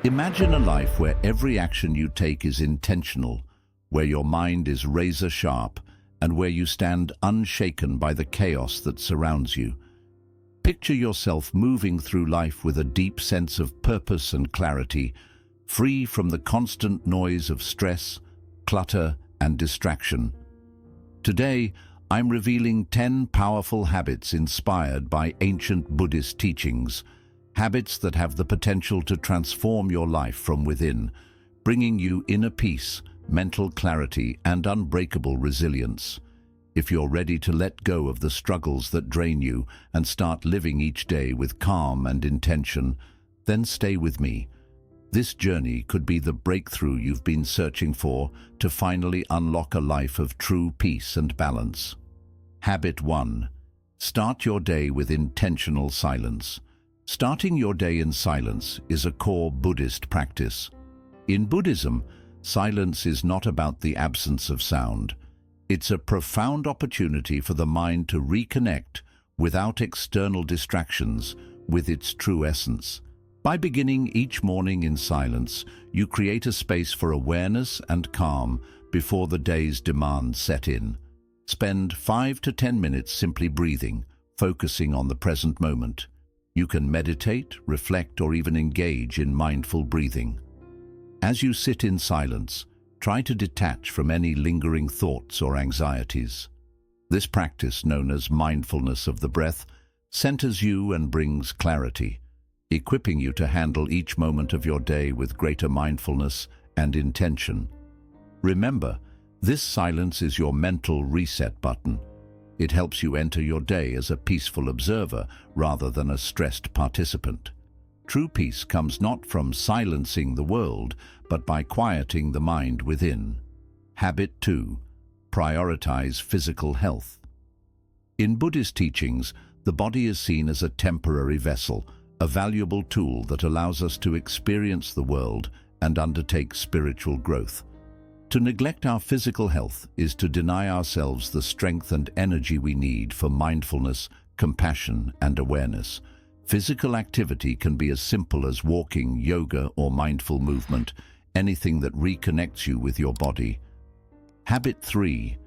Imagine a life where every action you take is intentional, where your mind is razor sharp, and where you stand unshaken by the chaos that surrounds you. Picture yourself moving through life with a deep sense of purpose and clarity, free from the constant noise of stress, clutter, and distraction. Today, I'm revealing 10 powerful habits inspired by ancient Buddhist teachings, habits that have the potential to transform your life from within, bringing you inner peace, mental clarity, and unbreakable resilience. If you're ready to let go of the struggles that drain you and start living each day with calm and intention, then stay with me. This journey could be the breakthrough you've been searching for to finally unlock a life of true peace and balance. Habit 1. Start your day with intentional silence. Starting your day in silence is a core Buddhist practice. In Buddhism, silence is not about the absence of sound. It's a profound opportunity for the mind to reconnect, without external distractions, with its true essence. By beginning each morning in silence, you create a space for awareness and calm before the day's demands set in. Spend 5 to 10 minutes simply breathing, focusing on the present moment. You can meditate, reflect, or even engage in mindful breathing. As you sit in silence, try to detach from any lingering thoughts or anxieties. This practice, known as mindfulness of the breath, centers you and brings clarity, equipping you to handle each moment of your day with greater mindfulness and intention. Remember, this silence is your mental reset button. It helps you enter your day as a peaceful observer rather than a stressed participant. True peace comes not from silencing the world, but by quieting the mind within. Habit 2. Prioritize physical health. In Buddhist teachings, the body is seen as a temporary vessel, a valuable tool that allows us to experience the world and undertake spiritual growth. To neglect our physical health is to deny ourselves the strength and energy we need for mindfulness, compassion, and awareness. Physical activity can be as simple as walking, yoga, or mindful movement, anything that reconnects you with your body. Habit 3.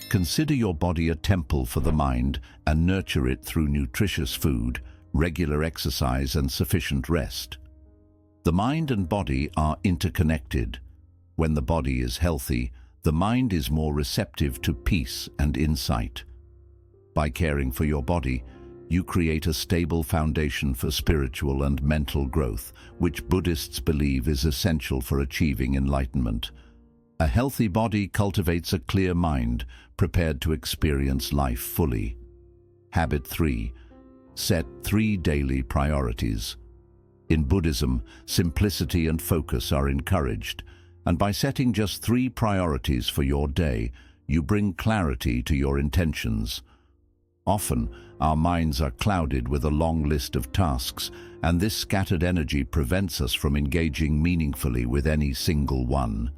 Consider your body a temple for the mind and nurture it through nutritious food, regular exercise, and sufficient rest. The mind and body are interconnected. When the body is healthy, the mind is more receptive to peace and insight. By caring for your body, you create a stable foundation for spiritual and mental growth, which Buddhists believe is essential for achieving enlightenment. A healthy body cultivates a clear mind, prepared to experience life fully. Habit 3. Set 3 daily priorities. In Buddhism, simplicity and focus are encouraged, and by setting just 3 priorities for your day, you bring clarity to your intentions. Often, our minds are clouded with a long list of tasks, and this scattered energy prevents us from engaging meaningfully with any single one.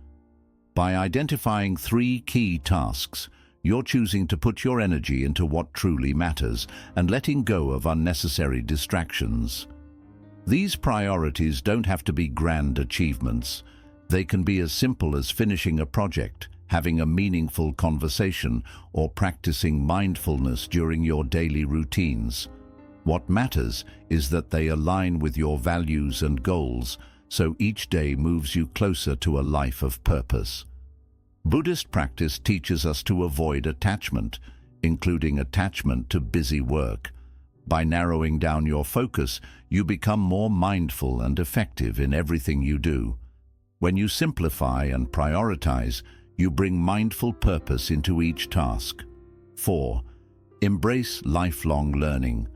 By identifying 3 key tasks, you're choosing to put your energy into what truly matters and letting go of unnecessary distractions. These priorities don't have to be grand achievements. They can be as simple as finishing a project, having a meaningful conversation, or practicing mindfulness during your daily routines. What matters is that they align with your values and goals, so each day moves you closer to a life of purpose. Buddhist practice teaches us to avoid attachment, including attachment to busy work. By narrowing down your focus, you become more mindful and effective in everything you do. When you simplify and prioritize, you bring mindful purpose into each task. 4. Embrace lifelong learning.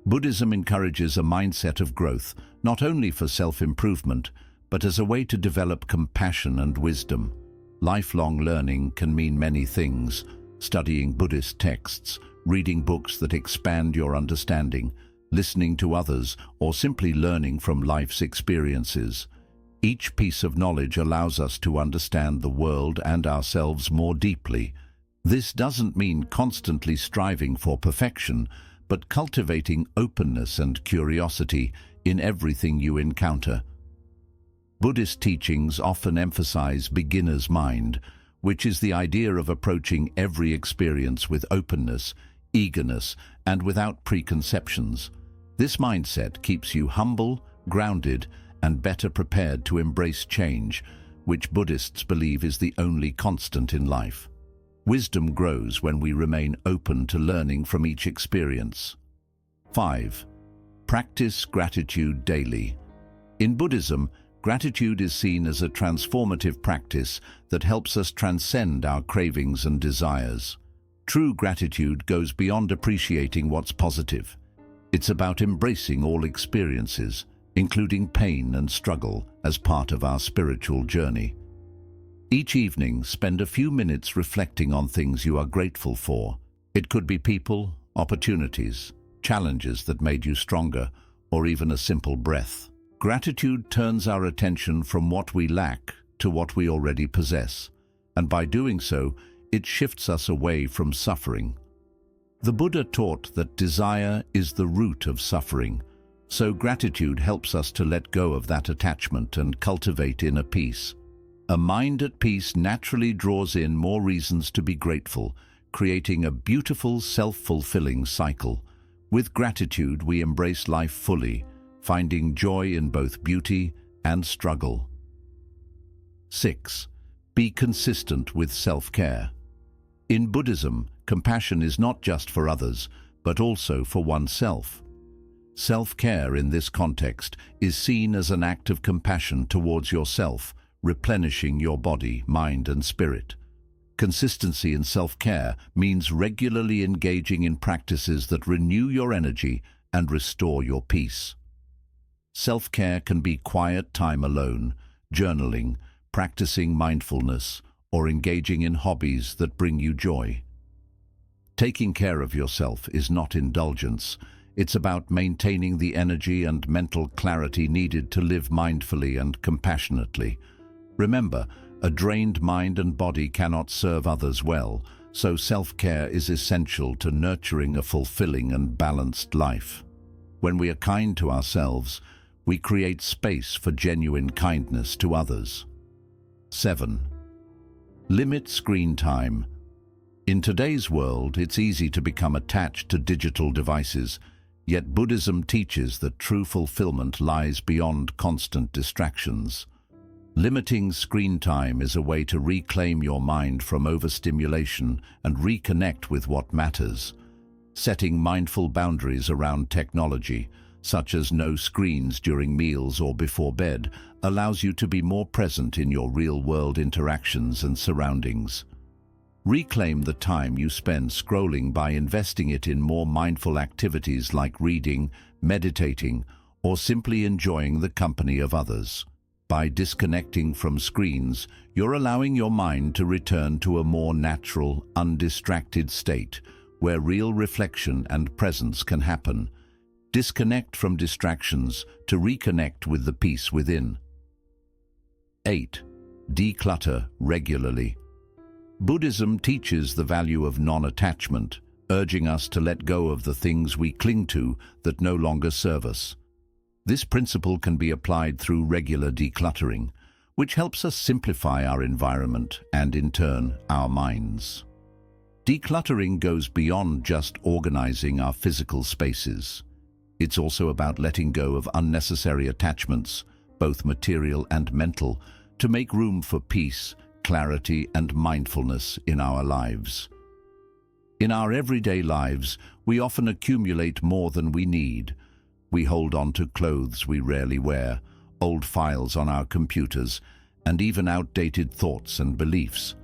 Buddhism encourages a mindset of growth, not only for self-improvement, but as a way to develop compassion and wisdom. Lifelong learning can mean many things: studying Buddhist texts, reading books that expand your understanding, listening to others, or simply learning from life's experiences. Each piece of knowledge allows us to understand the world and ourselves more deeply. This doesn't mean constantly striving for perfection, but cultivating openness and curiosity in everything you encounter. Buddhist teachings often emphasize beginner's mind, which is the idea of approaching every experience with openness, eagerness, and without preconceptions. This mindset keeps you humble, grounded, and better prepared to embrace change, which Buddhists believe is the only constant in life. Wisdom grows when we remain open to learning from each experience. 5. Practice gratitude daily. In Buddhism, gratitude is seen as a transformative practice that helps us transcend our cravings and desires. True gratitude goes beyond appreciating what's positive. It's about embracing all experiences, including pain and struggle, as part of our spiritual journey. Each evening, spend a few minutes reflecting on things you are grateful for. It could be people, opportunities, challenges that made you stronger, or even a simple breath. Gratitude turns our attention from what we lack to what we already possess, and by doing so, it shifts us away from suffering. The Buddha taught that desire is the root of suffering, so gratitude helps us to let go of that attachment and cultivate inner peace. A mind at peace naturally draws in more reasons to be grateful, creating a beautiful, self-fulfilling cycle. With gratitude, we embrace life fully, finding joy in both beauty and struggle. 6. Be consistent with self-care. In Buddhism, compassion is not just for others, but also for oneself. Self-care in this context is seen as an act of compassion towards yourself, replenishing your body, mind, and spirit. Consistency in self-care means regularly engaging in practices that renew your energy and restore your peace. Self-care can be quiet time alone, journaling, practicing mindfulness, or engaging in hobbies that bring you joy. Taking care of yourself is not indulgence. It's about maintaining the energy and mental clarity needed to live mindfully and compassionately. Remember, a drained mind and body cannot serve others well, so self-care is essential to nurturing a fulfilling and balanced life. When we are kind to ourselves, we create space for genuine kindness to others. 7. Limit screen time. In today's world, it's easy to become attached to digital devices, yet Buddhism teaches that true fulfillment lies beyond constant distractions. Limiting screen time is a way to reclaim your mind from overstimulation and reconnect with what matters. Setting mindful boundaries around technology, such as no screens during meals or before bed, allows you to be more present in your real-world interactions and surroundings. Reclaim the time you spend scrolling by investing it in more mindful activities like reading, meditating, or simply enjoying the company of others. By disconnecting from screens, you're allowing your mind to return to a more natural, undistracted state, where real reflection and presence can happen. Disconnect from distractions to reconnect with the peace within. 8. Declutter regularly. Buddhism teaches the value of non-attachment, urging us to let go of the things we cling to that no longer serve us. This principle can be applied through regular decluttering, which helps us simplify our environment and, in turn, our minds. Decluttering goes beyond just organizing our physical spaces. It's also about letting go of unnecessary attachments, both material and mental, to make room for peace, clarity, and mindfulness in our lives. In our everyday lives, we often accumulate more than we need. We hold on to clothes we rarely wear, old files on our computers, and even outdated thoughts and beliefs.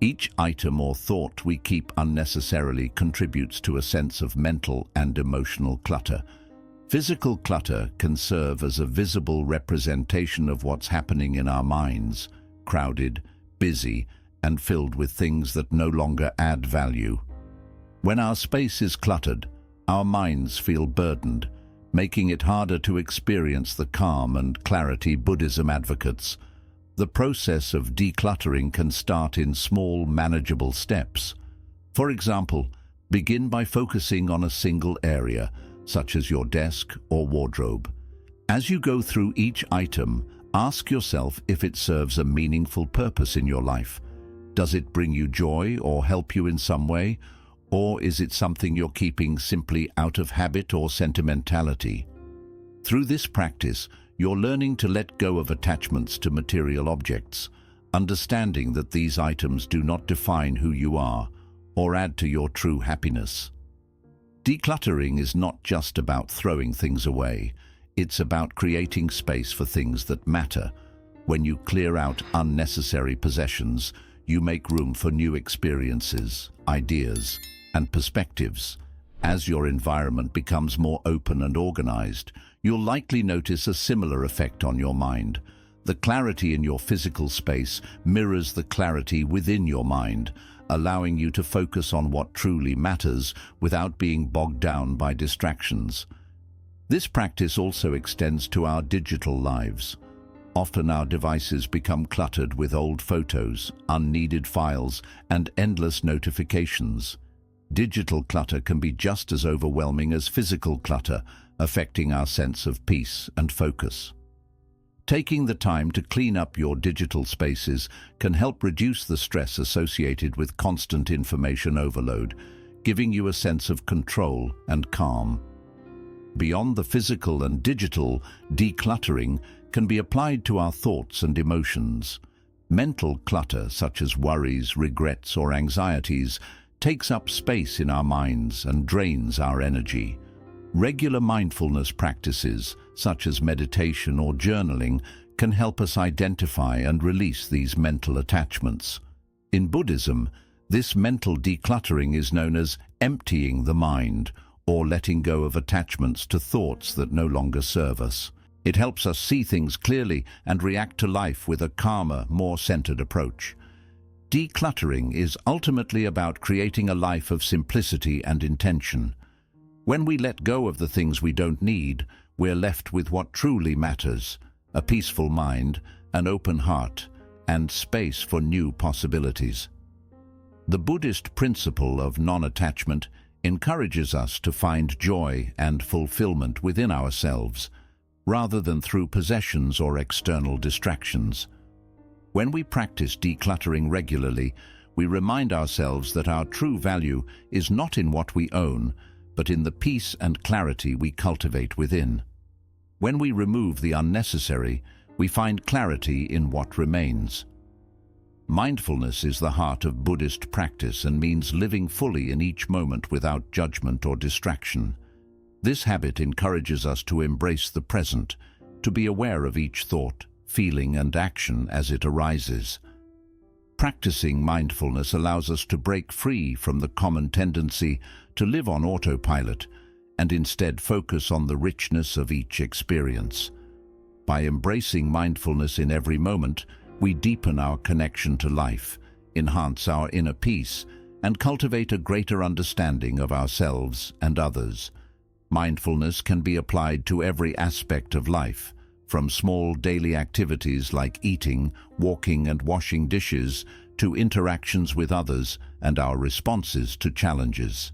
Each item or thought we keep unnecessarily contributes to a sense of mental and emotional clutter. Physical clutter can serve as a visible representation of what's happening in our minds, crowded, busy, and filled with things that no longer add value. When our space is cluttered, our minds feel burdened, making it harder to experience the calm and clarity Buddhism advocates. The process of decluttering can start in small, manageable steps. For example, begin by focusing on a single area, such as your desk or wardrobe. As you go through each item, Ask yourself if it serves a meaningful purpose in your life. Does it bring you joy or help you in some way? Or is it something you're keeping simply out of habit or sentimentality? Through this practice, you're learning to let go of attachments to material objects, understanding that these items do not define who you are or add to your true happiness. Decluttering is not just about throwing things away. It's about creating space for things that matter. When you clear out unnecessary possessions, you make room for new experiences, ideas, and perspectives. As your environment becomes more open and organized, you'll likely notice a similar effect on your mind. The clarity in your physical space mirrors the clarity within your mind, allowing you to focus on what truly matters without being bogged down by distractions. This practice also extends to our digital lives. Often our devices become cluttered with old photos, unneeded files, and endless notifications. Digital clutter can be just as overwhelming as physical clutter, affecting our sense of peace and focus. Taking the time to clean up your digital spaces can help reduce the stress associated with constant information overload, giving you a sense of control and calm. Beyond the physical and digital, decluttering can be applied to our thoughts and emotions. Mental clutter, such as worries, regrets, or anxieties, takes up space in our minds and drains our energy. Regular mindfulness practices, such as meditation or journaling, can help us identify and release these mental attachments. In Buddhism, this mental decluttering is known as emptying the mind, or letting go of attachments to thoughts that no longer serve us. It helps us see things clearly and react to life with a calmer, more centered approach. Decluttering is ultimately about creating a life of simplicity and intention. When we let go of the things we don't need, we're left with what truly matters: a peaceful mind, an open heart, and space for new possibilities. The Buddhist principle of non-attachment encourages us to find joy and fulfillment within ourselves, rather than through possessions or external distractions. When we practice decluttering regularly, we remind ourselves that our true value is not in what we own, but in the peace and clarity we cultivate within. When we remove the unnecessary, we find clarity in what remains. Mindfulness is the heart of Buddhist practice and means living fully in each moment without judgment or distraction. This habit encourages us to embrace the present, to be aware of each thought, feeling, and action as it arises. Practicing mindfulness allows us to break free from the common tendency to live on autopilot and instead focus on the richness of each experience. By embracing mindfulness in every moment, we deepen our connection to life, enhance our inner peace, and cultivate a greater understanding of ourselves and others. Mindfulness can be applied to every aspect of life, from small daily activities like eating, walking, and washing dishes, to interactions with others and our responses to challenges.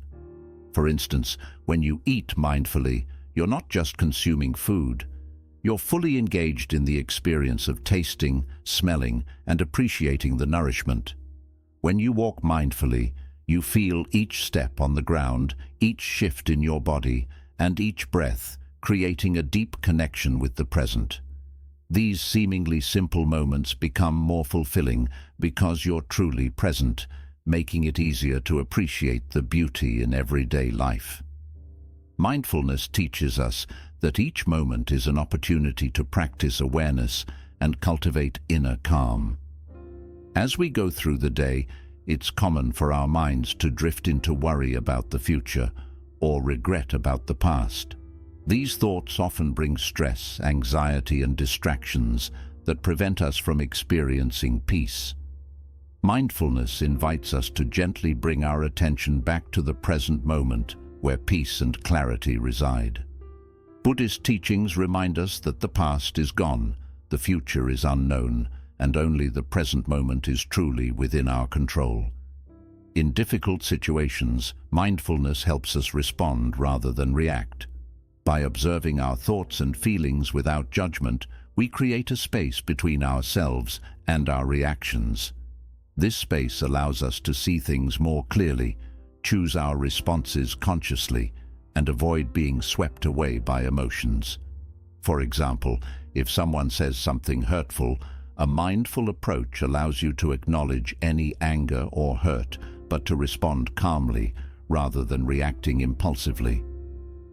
For instance, when you eat mindfully, you're not just consuming food. You're fully engaged in the experience of tasting, smelling, and appreciating the nourishment. When you walk mindfully, you feel each step on the ground, each shift in your body, and each breath, creating a deep connection with the present. These seemingly simple moments become more fulfilling because you're truly present, making it easier to appreciate the beauty in everyday life. Mindfulness teaches us that each moment is an opportunity to practice awareness and cultivate inner calm. As we go through the day, it's common for our minds to drift into worry about the future or regret about the past. These thoughts often bring stress, anxiety, and distractions that prevent us from experiencing peace. Mindfulness invites us to gently bring our attention back to the present moment where peace and clarity reside. Buddhist teachings remind us that the past is gone, the future is unknown, and only the present moment is truly within our control. In difficult situations, mindfulness helps us respond rather than react. By observing our thoughts and feelings without judgment, we create a space between ourselves and our reactions. This space allows us to see things more clearly, choose our responses consciously, and avoid being swept away by emotions. For example, if someone says something hurtful, a mindful approach allows you to acknowledge any anger or hurt, but to respond calmly rather than reacting impulsively.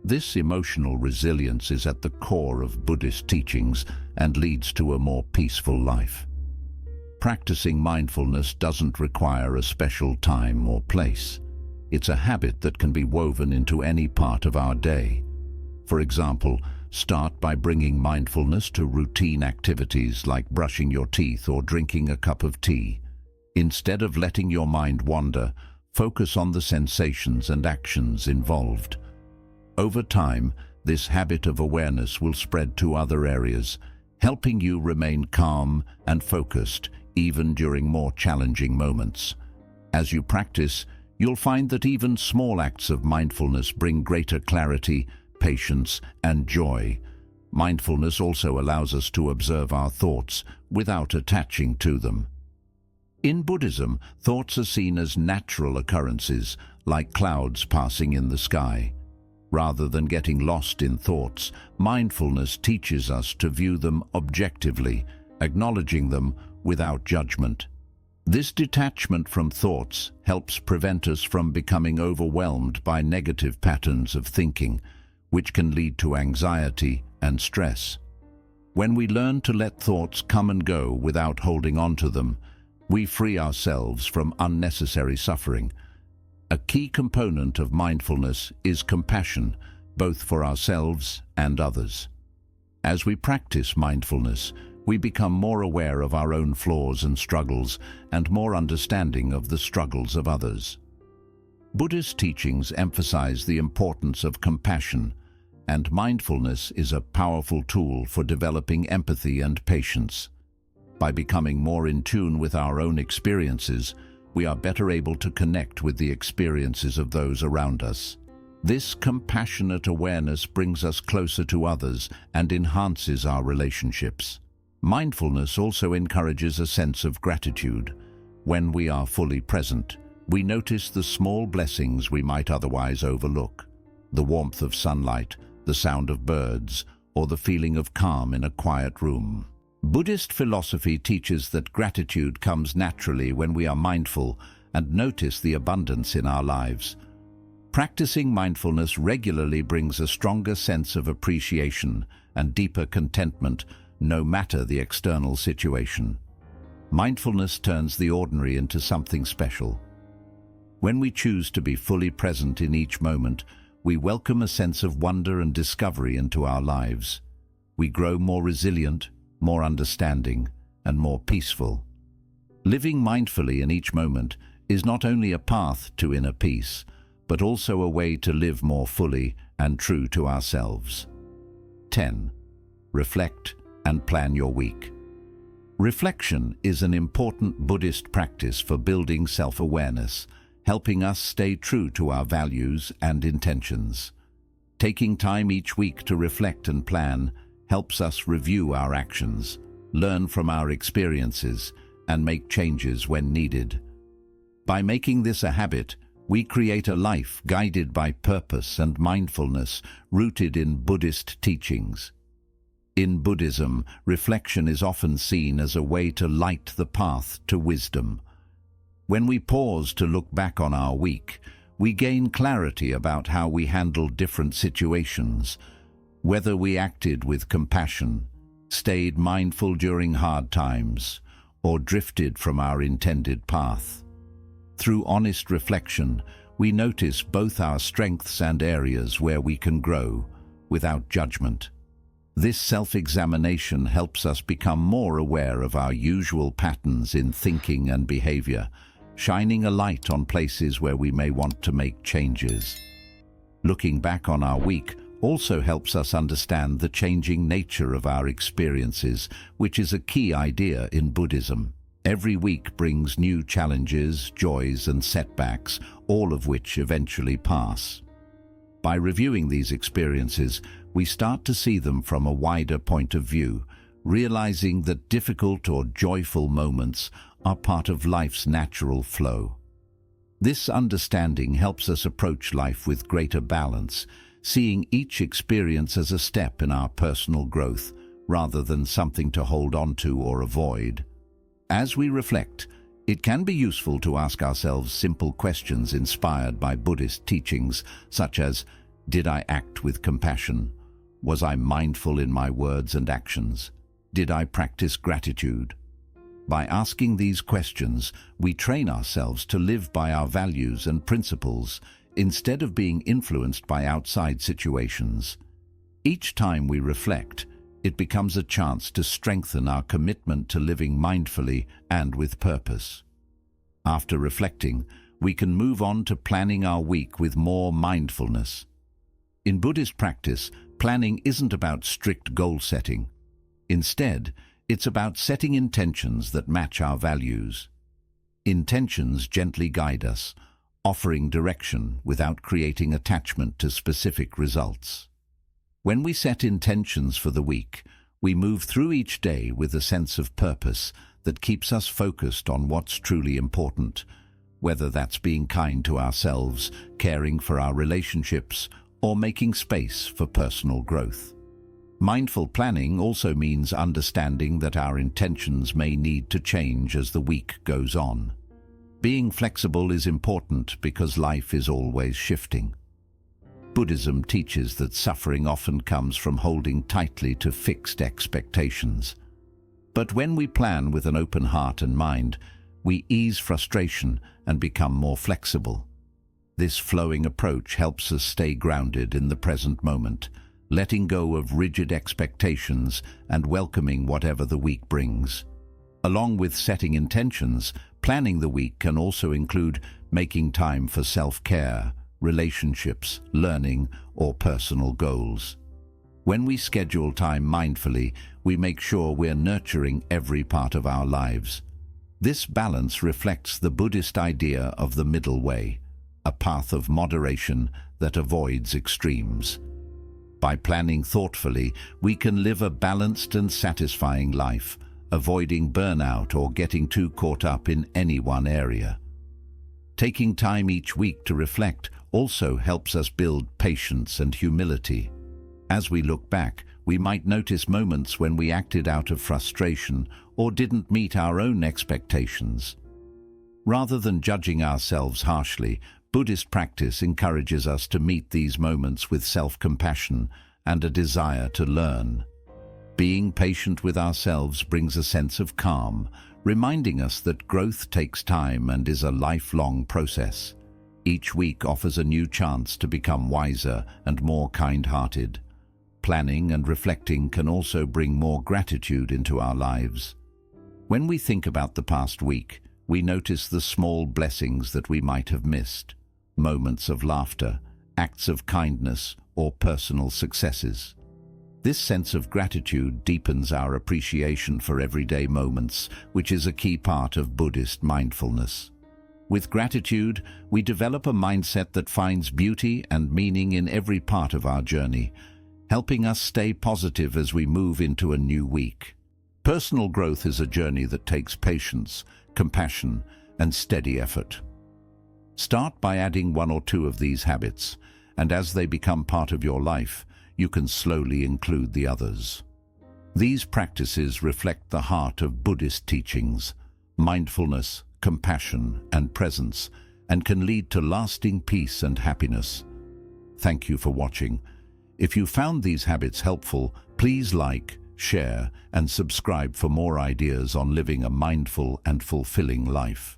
This emotional resilience is at the core of Buddhist teachings and leads to a more peaceful life. Practicing mindfulness doesn't require a special time or place. It's a habit that can be woven into any part of our day. For example, start by bringing mindfulness to routine activities like brushing your teeth or drinking a cup of tea. Instead of letting your mind wander, focus on the sensations and actions involved. Over time, this habit of awareness will spread to other areas, helping you remain calm and focused even during more challenging moments. As you practice, you'll find that even small acts of mindfulness bring greater clarity, patience, and joy. Mindfulness also allows us to observe our thoughts without attaching to them. In Buddhism, thoughts are seen as natural occurrences, like clouds passing in the sky. Rather than getting lost in thoughts, mindfulness teaches us to view them objectively, acknowledging them without judgment. This detachment from thoughts helps prevent us from becoming overwhelmed by negative patterns of thinking, which can lead to anxiety and stress. When we learn to let thoughts come and go without holding on to them, we free ourselves from unnecessary suffering. A key component of mindfulness is compassion, both for ourselves and others. As we practice mindfulness, we become more aware of our own flaws and struggles and more understanding of the struggles of others. Buddhist teachings emphasize the importance of compassion, and mindfulness is a powerful tool for developing empathy and patience. By becoming more in tune with our own experiences, we are better able to connect with the experiences of those around us. This compassionate awareness brings us closer to others and enhances our relationships. Mindfulness also encourages a sense of gratitude. When we are fully present, we notice the small blessings we might otherwise overlook. The warmth of sunlight, the sound of birds, or the feeling of calm in a quiet room. Buddhist philosophy teaches that gratitude comes naturally when we are mindful and notice the abundance in our lives. Practicing mindfulness regularly brings a stronger sense of appreciation and deeper contentment, no matter the external situation. Mindfulness turns the ordinary into something special. When we choose to be fully present in each moment, we welcome a sense of wonder and discovery into our lives. We grow more resilient, more understanding, and more peaceful. Living mindfully in each moment is not only a path to inner peace, but also a way to live more fully and true to ourselves. 10. Reflect and plan your week. Reflection is an important Buddhist practice for building self-awareness, helping us stay true to our values and intentions. Taking time each week to reflect and plan helps us review our actions, learn from our experiences, and make changes when needed. By making this a habit, we create a life guided by purpose and mindfulness, rooted in Buddhist teachings. In Buddhism, reflection is often seen as a way to light the path to wisdom. When we pause to look back on our week, we gain clarity about how we handled different situations, whether we acted with compassion, stayed mindful during hard times, or drifted from our intended path. Through honest reflection, we notice both our strengths and areas where we can grow, without judgment. This self-examination helps us become more aware of our usual patterns in thinking and behavior, shining a light on places where we may want to make changes. Looking back on our week also helps us understand the changing nature of our experiences, which is a key idea in Buddhism. Every week brings new challenges, joys, and setbacks, all of which eventually pass. By reviewing these experiences, we start to see them from a wider point of view, realizing that difficult or joyful moments are part of life's natural flow. This understanding helps us approach life with greater balance, seeing each experience as a step in our personal growth rather than something to hold on to or avoid. As we reflect, it can be useful to ask ourselves simple questions inspired by Buddhist teachings, such as, did I act with compassion? Was I mindful in my words and actions? Did I practice gratitude? By asking these questions, we train ourselves to live by our values and principles instead of being influenced by outside situations. Each time we reflect, it becomes a chance to strengthen our commitment to living mindfully and with purpose. After reflecting, we can move on to planning our week with more mindfulness. In Buddhist practice, planning isn't about strict goal setting. Instead, it's about setting intentions that match our values. Intentions gently guide us, offering direction without creating attachment to specific results. When we set intentions for the week, we move through each day with a sense of purpose that keeps us focused on what's truly important, whether that's being kind to ourselves, caring for our relationships, or making space for personal growth. Mindful planning also means understanding that our intentions may need to change as the week goes on. Being flexible is important because life is always shifting. Buddhism teaches that suffering often comes from holding tightly to fixed expectations. But when we plan with an open heart and mind, we ease frustration and become more flexible. This flowing approach helps us stay grounded in the present moment, letting go of rigid expectations and welcoming whatever the week brings. Along with setting intentions, planning the week can also include making time for self-care, relationships, learning, or personal goals. When we schedule time mindfully, we make sure we're nurturing every part of our lives. This balance reflects the Buddhist idea of the middle way, a path of moderation that avoids extremes. By planning thoughtfully, we can live a balanced and satisfying life, avoiding burnout or getting too caught up in any one area. Taking time each week to reflect also helps us build patience and humility. As we look back, we might notice moments when we acted out of frustration or didn't meet our own expectations. Rather than judging ourselves harshly, Buddhist practice encourages us to meet these moments with self-compassion and a desire to learn. Being patient with ourselves brings a sense of calm, reminding us that growth takes time and is a lifelong process. Each week offers a new chance to become wiser and more kind-hearted. Planning and reflecting can also bring more gratitude into our lives. When we think about the past week, we notice the small blessings that we might have missed. Moments of laughter, acts of kindness, or personal successes. This sense of gratitude deepens our appreciation for everyday moments, which is a key part of Buddhist mindfulness. With gratitude, we develop a mindset that finds beauty and meaning in every part of our journey, helping us stay positive as we move into a new week. Personal growth is a journey that takes patience, compassion, and steady effort. Start by adding one or two of these habits, and as they become part of your life, you can slowly include the others. These practices reflect the heart of Buddhist teachings, mindfulness, compassion, and presence, and can lead to lasting peace and happiness. Thank you for watching. If you found these habits helpful, please like, share, and subscribe for more ideas on living a mindful and fulfilling life.